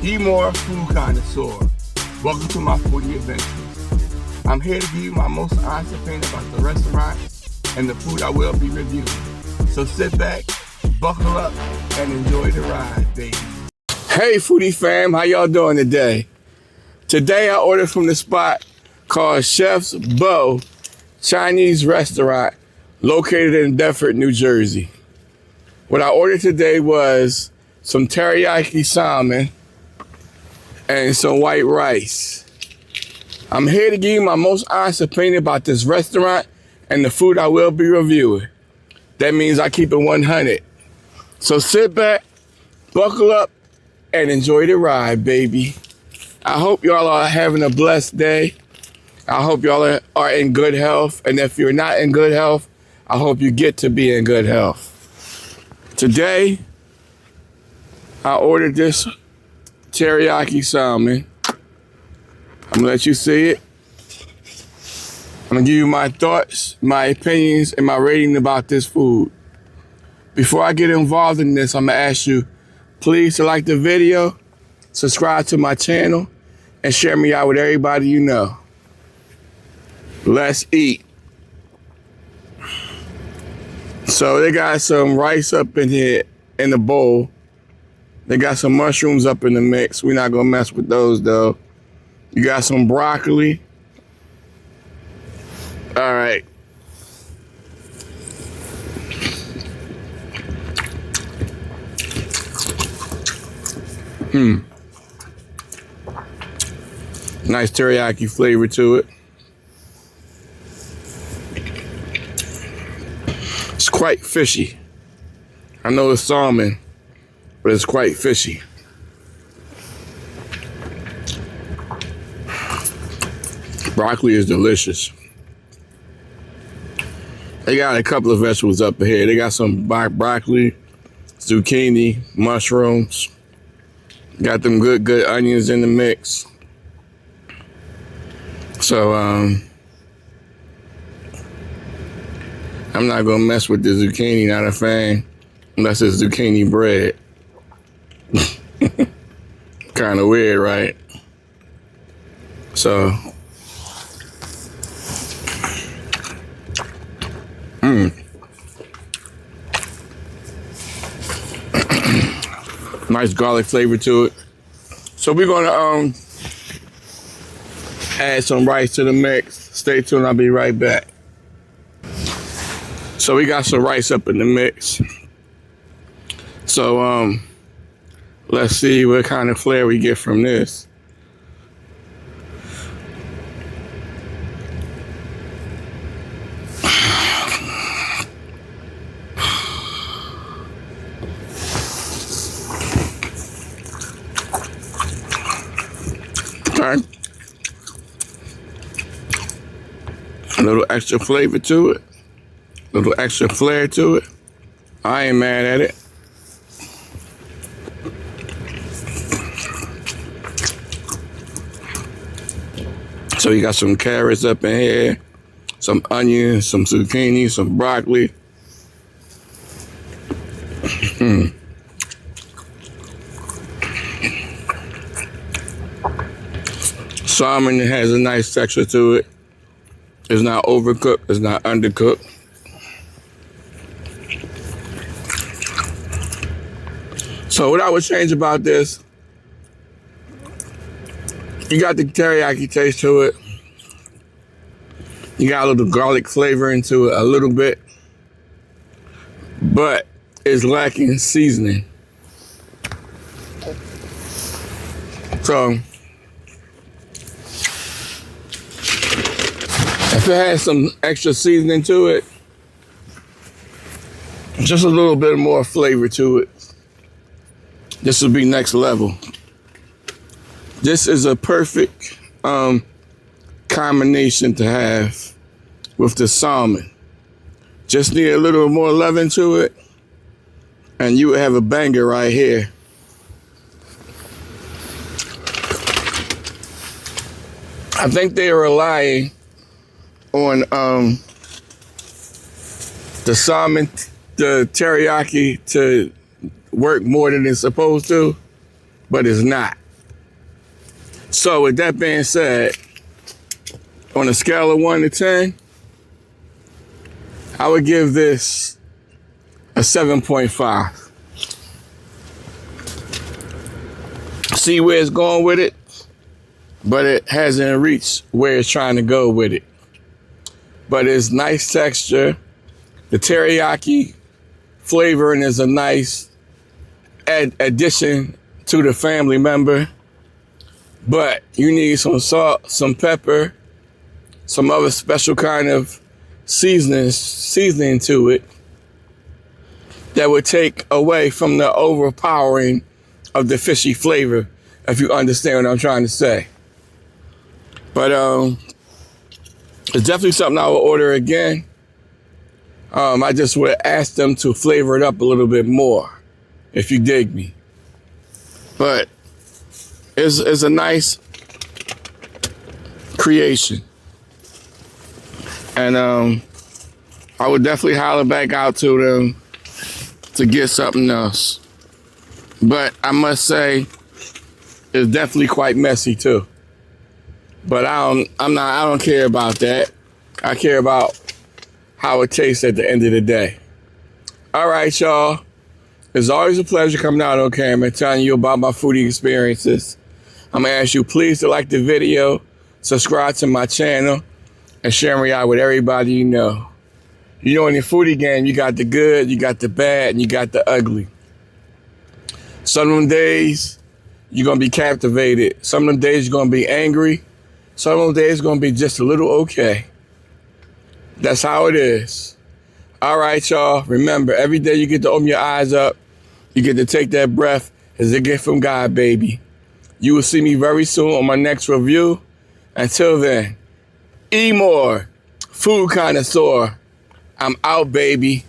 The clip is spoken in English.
EMOORE food connoisseur. Welcome to my foodie adventures. I'm here to give you my most honest opinion about the restaurant and the food I will be reviewing. So sit back, buckle up, and enjoy the ride, baby. Hey foodie fam, how y'all doing today? Today I ordered from the spot called Chef's Beau Chinese restaurant located in Depfort, New Jersey. What I ordered today was some teriyaki salmon and some white rice. I'm here to give you my most honest opinion about this restaurant and the food I will be reviewing. That means I keep it 100. So sit back, buckle up, and enjoy the ride, baby. I hope y'all are having a blessed day. I hope y'all are in good health. And if you're not in good health, I hope you get to be in good health. Today, I ordered this teriyaki salmon. I'm gonna let you see it. I'm gonna give you my thoughts, my opinions, and my rating about this food. Before I get involved in this, I'm gonna ask you, please to like the video, subscribe to my channel, and share me out with everybody you know. Let's eat. So they got some rice up in here in the bowl. They got some mushrooms up in the mix. We're not gonna mess with those though. You got some broccoli. All right. Nice teriyaki flavor to it. It's quite fishy. I know it's salmon, but it's quite fishy. Broccoli is delicious. They got a couple of vegetables up here. They got some broccoli, zucchini, mushrooms. Got them good onions in the mix. So, I'm not gonna mess with the zucchini, not a fan, unless it's zucchini bread. Kind of weird, right? So, nice garlic flavor to it. So we're gonna add some rice to the mix. Stay tuned, I'll be right back. So we got some rice up in the mix. So let's see what kind of flair we get from this. Okay. A little extra flavor to it. A little extra flair to it. I ain't mad at it. So you got some carrots up in here, some onions, some zucchini, some broccoli. Salmon has a nice texture to it. It's not overcooked, it's not undercooked. So what I would change about this, you got the teriyaki taste to it. You got a little garlic flavor into it, a little bit, but it's lacking seasoning. So, if it has some extra seasoning to it, just a little bit more flavor to it, this would be next level. This is a perfect combination to have with the salmon. Just need a little more leaven to it, and you would have a banger right here. I think they are relying on the salmon, the teriyaki to work more than it's supposed to, but it's not. So with that being said, on a scale of 1 to 10, I would give this a 7.5. See where it's going with it, but it hasn't reached where it's trying to go with it. But it's nice texture. The teriyaki flavoring is a nice addition to the family member. But you need some salt, some pepper, some other special kind of seasoning to it that would take away from the overpowering of the fishy flavor, if you understand what I'm trying to say. But it's definitely something I would order again. I just would ask them to flavor it up a little bit more, if you dig me. But it's a nice creation. And I would definitely holler back out to them to get something else. But I must say, it's definitely quite messy too. But I don't care about that. I care about how it tastes at the end of the day. All right, y'all. It's always a pleasure coming out on camera, telling you about my foodie experiences. I'm gonna ask you please to like the video, subscribe to my channel, and share me out with everybody you know. You know, in the foodie game, you got the good, you got the bad, and you got the ugly. Some of them days, you're gonna be captivated. Some of them days, you're gonna be angry. Some of them days, it's gonna be just a little okay. That's how it is. All right, y'all. Remember, every day you get to open your eyes up, you get to take that breath as a gift from God, baby. You will see me very soon on my next review. Until then, EMOORE, food connoisseur. I'm out, baby.